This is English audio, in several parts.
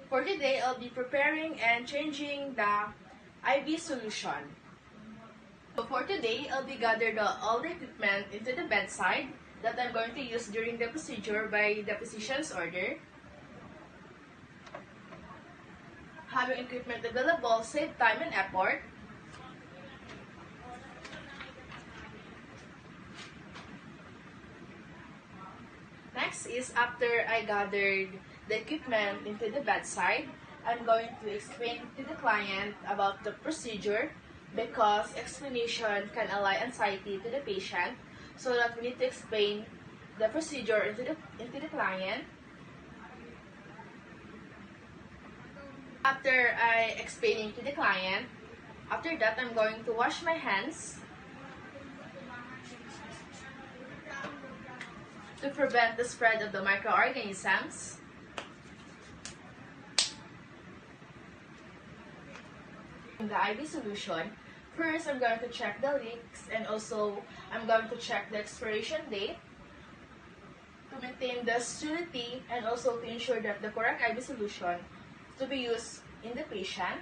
For today, I'll be preparing and changing the IV solution. So for today, I'll be gathering all the equipment into the bedside that I'm going to use during the procedure by the physician's order. Having equipment available save time and effort. Next is after I gathered the equipment into the bedside, I'm going to explain to the client about the procedure because explanation can allay anxiety to the patient, so that we need to explain the procedure into the client. After I explaining to the client, after that I'm going to wash my hands to prevent the spread of the microorganisms. In the IV solution, first I'm going to check the leaks, and also I'm going to check the expiration date to maintain the sterility and also to ensure that the correct IV solution to be used in the patient.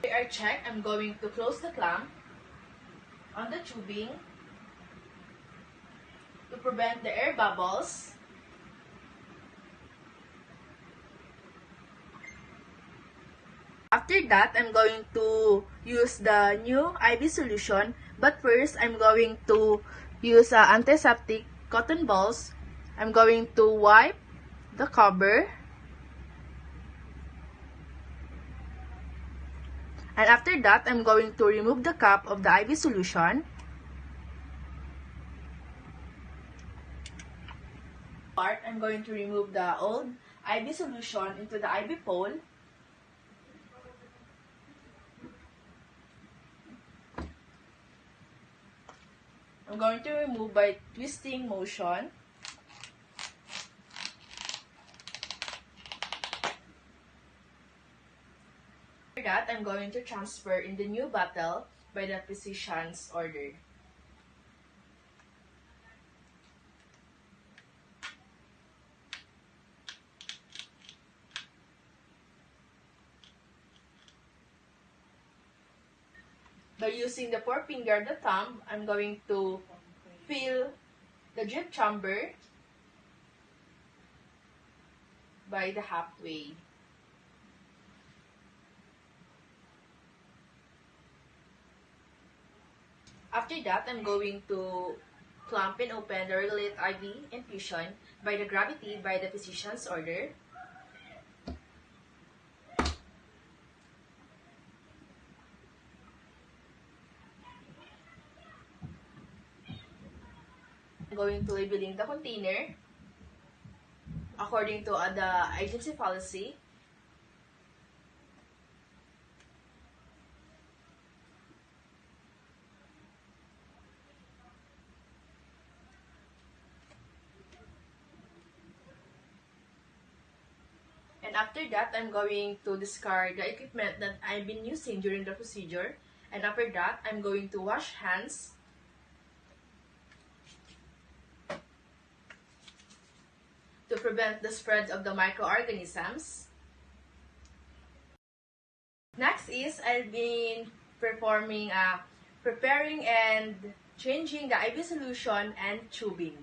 After I check, I'm going to close the clamp on the tubing to prevent the air bubbles. After that, I'm going to use the new IV solution, but first I'm going to use antiseptic cotton balls. I'm going to wipe the cover, and after that I'm going to remove the cap of the IV solution. I'm going to remove the old IV solution into the IV pole. I'm going to remove by twisting motion. After that, I'm going to transfer in the new bottle by the physician's order. By using the forefinger and the thumb, I'm going to fill the drip chamber by the halfway. After that, I'm going to clamp and open the regulate IV infusion by the gravity by the physician's order. I'm going to labeling the container according to the agency policy. And after that, I'm going to discard the equipment that I've been using during the procedure. And after that, I'm going to wash hands to prevent the spread of the microorganisms. Next is I've been performing preparing and changing the IV solution and tubing.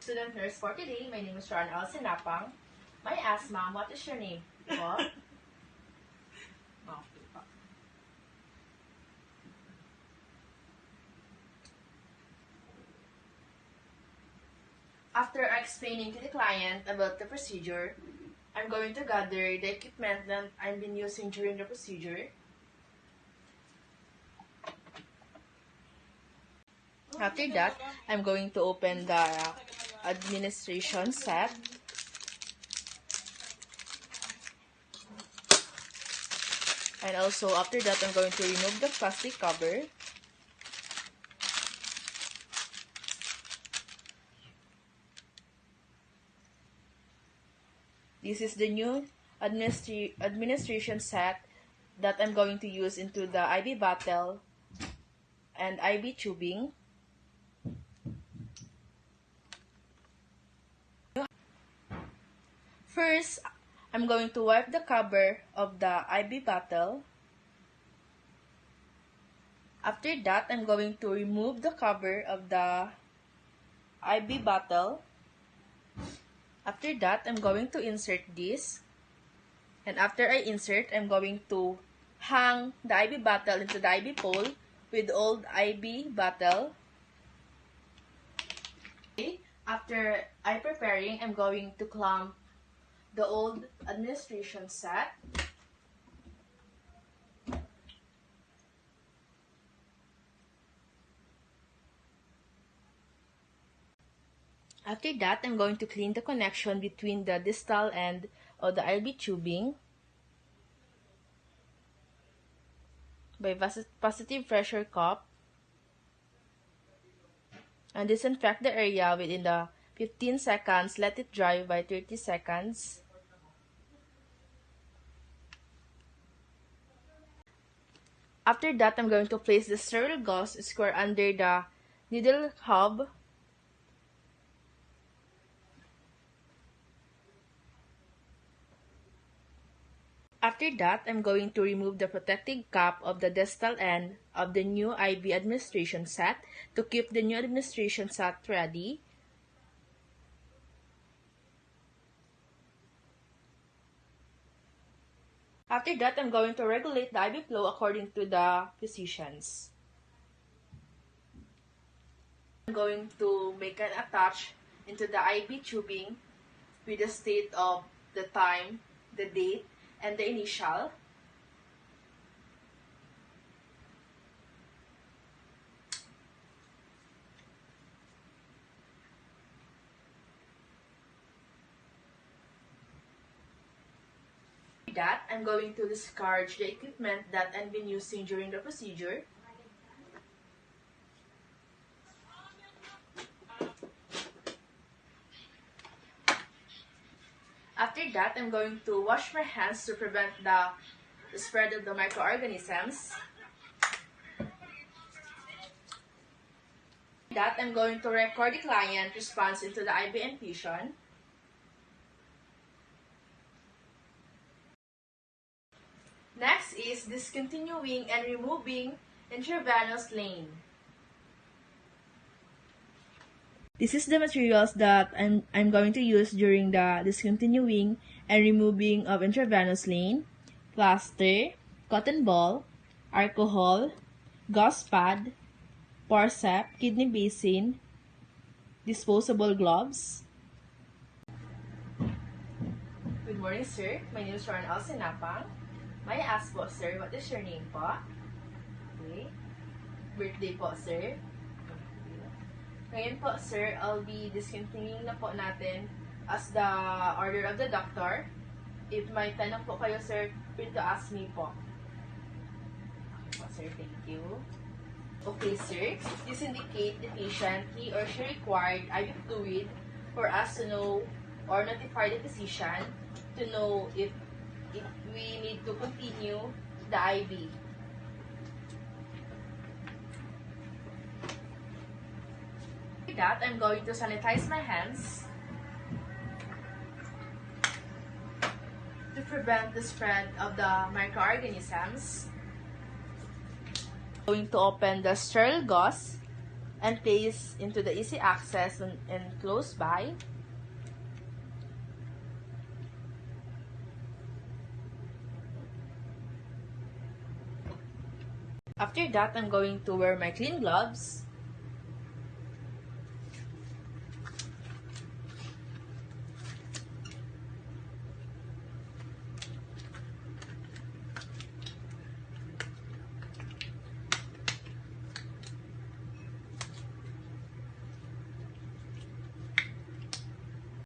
Student nurse for today, my name is Ron Alcinapang. May I ask, ma'am, what is your name? After explaining to the client about the procedure, I'm going to gather the equipment that I've been using during the procedure. After that, I'm going to open the administration set. And also after that, I'm going to remove the plastic cover. This is the new administration set that I'm going to use into the IV bottle and IV tubing. First, I'm going to wipe the cover of the IV bottle. After that, I'm going to remove the cover of the IV bottle. After that, I'm going to insert this. And after I insert, I'm going to hang the IV bottle into the IV pole with old IV bottle. Okay. After I preparing, I'm going to clamp the old administration set. After that, I'm going to clean the connection between the distal end of the IV tubing by positive pressure cup and disinfect the area within the 15 seconds. Let it dry by 30 seconds. After that, I'm going to place the sterile gauze square under the needle hub. After that, I'm going to remove the protective cap of the distal end of the new IV administration set to keep the new administration set ready. After that, I'm going to regulate the IV flow according to the physicians. I'm going to make an attach into the IV tubing with the state of the time, the date, and the initial. After that, I'm going to discard the equipment that I've been using during the procedure. After that, I'm going to wash my hands to prevent the spread of the microorganisms. After that, I'm going to record the client response into the IV infusion. Next is discontinuing and removing intravenous lane. This is the materials that I'm going to use during the discontinuing and removing of intravenous lane: plaster, cotton ball, alcohol, gauze pad, forceps, kidney basin, disposable gloves. Good morning, sir. My name is Ronald Sinapang. May I ask po, sir, what is your name po? Okay. Birthday po, sir. Ngayon po, sir, I'll be discontinuing na po natin as the order of the doctor. If may tanong po kayo, sir, please to ask me po. Okay po, sir. Thank you. Okay, sir. This indicate the patient, he or she required IV fluid for us to know or notify the physician to know if we need to continue the IV. With that, I'm going to sanitize my hands to prevent the spread of the microorganisms. I'm going to open the sterile gauze and place into the easy access and close by. After that, I'm going to wear my clean gloves.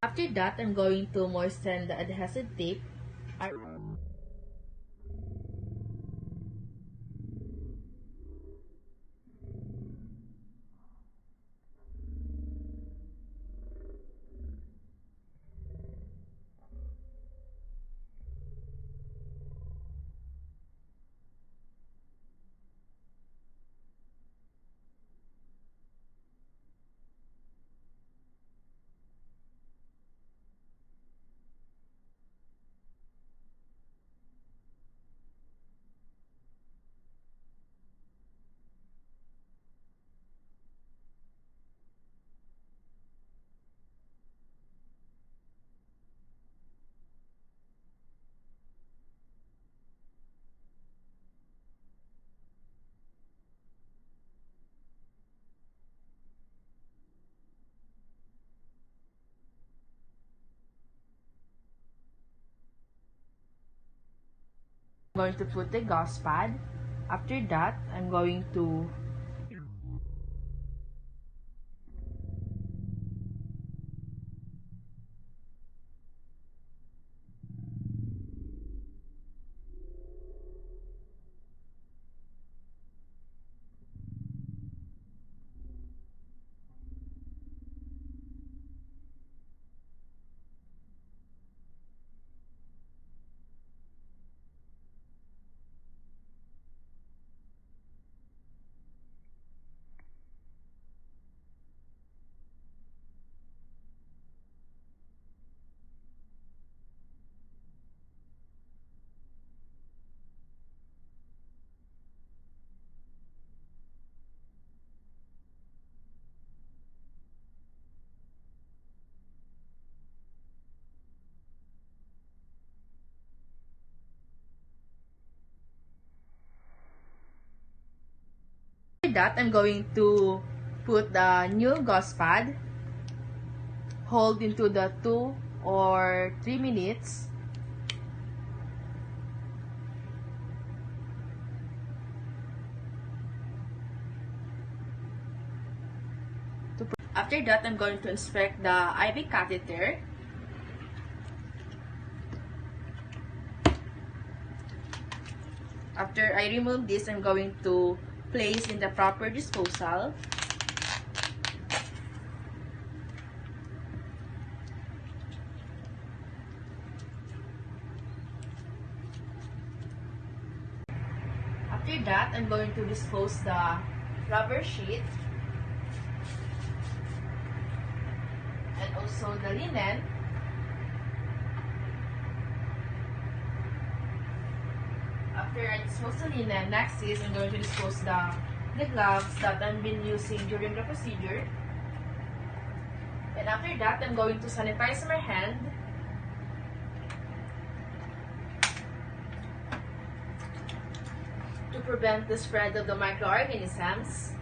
After that, I'm going to moisten the adhesive tape. going to put the gauze pad. After that, I'm going to after that, I'm going to put the new gauze pad. Hold into the 2 or 3 minutes. After that, I'm going to inspect the IV catheter. After I remove this, I'm going to place in the proper disposal. After that, I'm going to dispose the rubber sheet and also the linen. After I dispose the linen, next is I'm going to dispose the gloves that I've been using during the procedure. And after that, I'm going to sanitize my hand. To prevent the spread of the microorganisms.